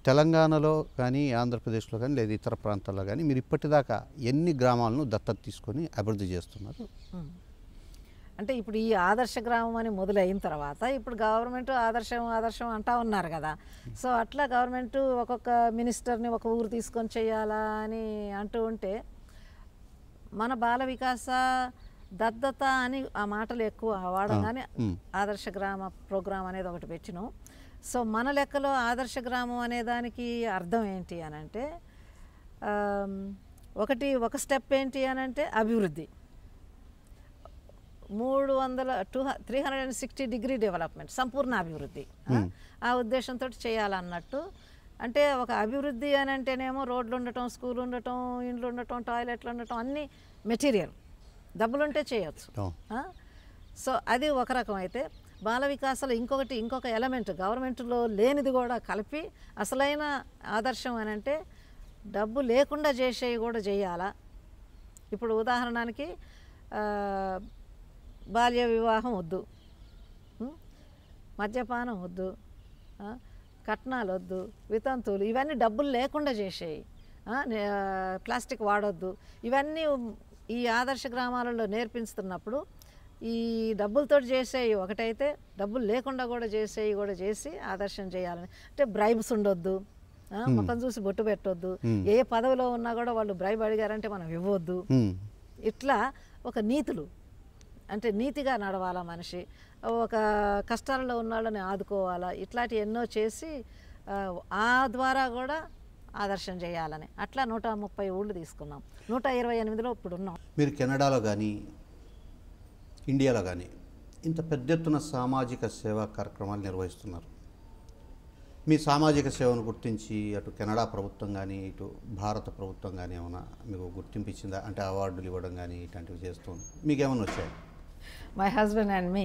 తెలంగాణలో కానీ ఆంధ్రప్రదేశ్లో కానీ లేదా ఇతర ప్రాంతాల్లో కానీ మీరు ఇప్పటిదాకా ఎన్ని గ్రామాలను దత్తత తీసుకొని అభివృద్ధి చేస్తున్నారు? అంటే ఇప్పుడు ఈ ఆదర్శ గ్రామం అని మొదలైన తర్వాత ఇప్పుడు గవర్నమెంట్ ఆదర్శం ఆదర్శం అంటా ఉన్నారు కదా. సో అట్లా గవర్నమెంట్ ఒక్కొక్క మినిస్టర్ని ఒక ఊరు తీసుకొని చేయాలా అని అంటూ ఉంటే మన బాల వికాస దత్తత అని ఆ మాటలు ఎక్కువ వాడగానే ఆదర్శ గ్రామ ప్రోగ్రాం అనేది ఒకటి పెట్టినాం. సో మన లెక్కలో ఆదర్శ గ్రామం అనే దానికి అర్థం ఏంటి అని అంటే ఒక స్టెప్ ఏంటి అని అంటే అభివృద్ధి, 360 డిగ్రీ డెవలప్మెంట్, సంపూర్ణ అభివృద్ధి ఆ ఉద్దేశంతో చేయాలన్నట్టు. అంటే ఒక అభివృద్ధి అని అంటేనేమో రోడ్లు ఉండటం, స్కూల్ ఉండటం, ఇండ్లు ఉండటం, టాయిలెట్లు ఉండటం, అన్నీ మెటీరియల్ డబ్బులుంటే చేయొచ్చు. సో అది ఒక రకం. అయితే బాల వికాసంలో ఇంకొక ఎలిమెంట్ గవర్నమెంట్లో లేనిది కూడా కలిపి అసలైన ఆదర్శం అని అంటే డబ్బు లేకుండా చేసేవి కూడా చేయాలా. ఇప్పుడు ఉదాహరణకి బాల్య వివాహం వద్దు, మద్యపానం వద్దు, కట్నాలు వద్దు, వితంతువులు ఇవన్నీ డబ్బులు లేకుండా చేసేవి, ప్లాస్టిక్ వాడొద్దు, ఇవన్నీ ఈ ఆదర్శ గ్రామాలలో నేర్పిస్తున్నప్పుడు ఈ డబ్బులతో చేసేవి ఒకటైతే డబ్బులు లేకుండా కూడా చేసేవి కూడా చేసి ఆదర్శం చేయాలని. అంటే బ్రైబ్స్ ఉండొద్దు, ముఖం చూసి బొట్టు పెట్టొద్దు, ఏ పదవిలో ఉన్నా కూడా వాళ్ళు బ్రైబ్ అడిగారంటే మనం ఇవ్వద్దు. ఇట్లా ఒక నీతులు అంటే నీతిగా నడవాలా మనిషి, ఒక కష్టాలలో ఉన్న వాళ్ళని ఆదుకోవాలా, ఇట్లాంటి ఎన్నో చేసి ఆ ద్వారా కూడా ఆదర్శం చేయాలని అట్లా 130 ఊళ్ళు తీసుకున్నాం. 128లో ఇప్పుడు ఉన్నాం. మీరు కెనడాలో కానీ ఇండియాలో కానీ ఇంత పెద్ద ఎత్తున సామాజిక సేవా కార్యక్రమాలు నిర్వహిస్తున్నారు. మీ సామాజిక సేవను గుర్తించి అటు కెనడా ప్రభుత్వం కానీ ఇటు భారత ప్రభుత్వం కానీ ఏమైనా మీకు గుర్తింపు ఇచ్చిందా? అంటే అవార్డులు ఇవ్వడం కానీ ఇట్లాంటివి చేస్తుంది మీకు ఏమైనా వచ్చాయి? My husband and me,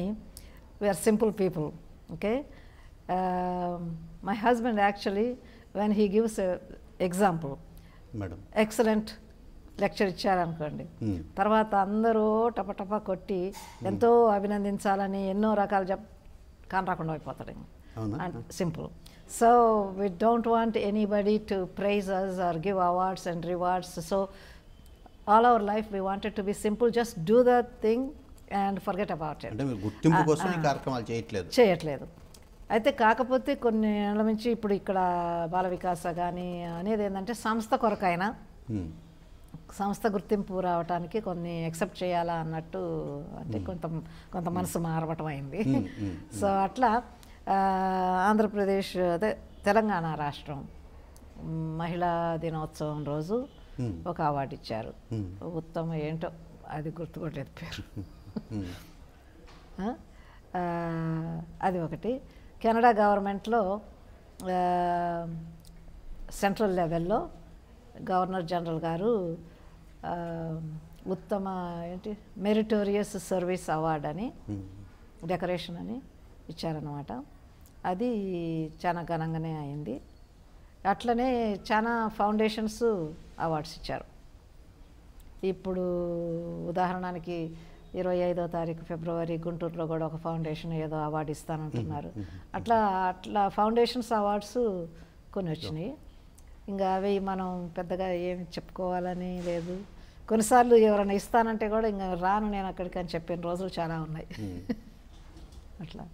we are simple people, okay? My husband actually, when he gives a example, madam excellent lecture ఇచ్చారనుకోండి, తర్వాత అందరూ టపటపా కొట్టి ఎంతో అభినందించాలని ఎన్నో రకాలు కానరాకుండా అయిపోతాడు. Simple. So we don't want anybody to prize us or give awards and rewards. So all our life we wanted to be simple, just do the thing and forget about it. చేయట్లేదు. అయితే కాకపోతే కొన్ని ఏళ్ళ నుంచి ఇప్పుడు ఇక్కడ బాల వికాస కానీ అనేది ఏంటంటే సంస్థ కొరకైనా సంస్థ గుర్తింపు రావడానికి కొన్ని యాక్సెప్ట్ చేయాలా అన్నట్టు, అంటే కొంత మనసు మారవటం అయింది. సో అట్లా ఆంధ్రప్రదేశ్ అదే తెలంగాణ రాష్ట్రం మహిళా దినోత్సవం రోజు ఒక అవార్డు ఇచ్చారు. ఉత్తమ ఏంటో అది గుర్తుకోలేదు పేరు. అది ఒకటి. కెనడా గవర్నమెంట్లో సెంట్రల్ లెవెల్లో గవర్నర్ జనరల్ గారు ఉత్తమ మెరిటోరియస్ సర్వీస్ అవార్డు అని డెకరేషన్ అని ఇచ్చారనమాట. అది చాలా ఘనంగానే అయింది. అట్లనే చాలా ఫౌండేషన్స్ అవార్డ్స్ ఇచ్చారు. ఇప్పుడు ఉదాహరణకి 25వ తారీఖు ఫిబ్రవరి గుంటూరులో కూడా ఒక ఫౌండేషన్ ఏదో అవార్డు ఇస్తానంటున్నారు. అట్లా ఫౌండేషన్స్ అవార్డ్స్ కొన్ని వచ్చినాయి. ఇంకా అవి మనం పెద్దగా ఏమి చెప్పుకోవాలని లేదు. కొన్నిసార్లు ఎవరైనా ఇస్తానంటే కూడా ఇంకా రాను నేను అక్కడికి అని చెప్పిన రోజులు చాలా ఉన్నాయి. అట్లా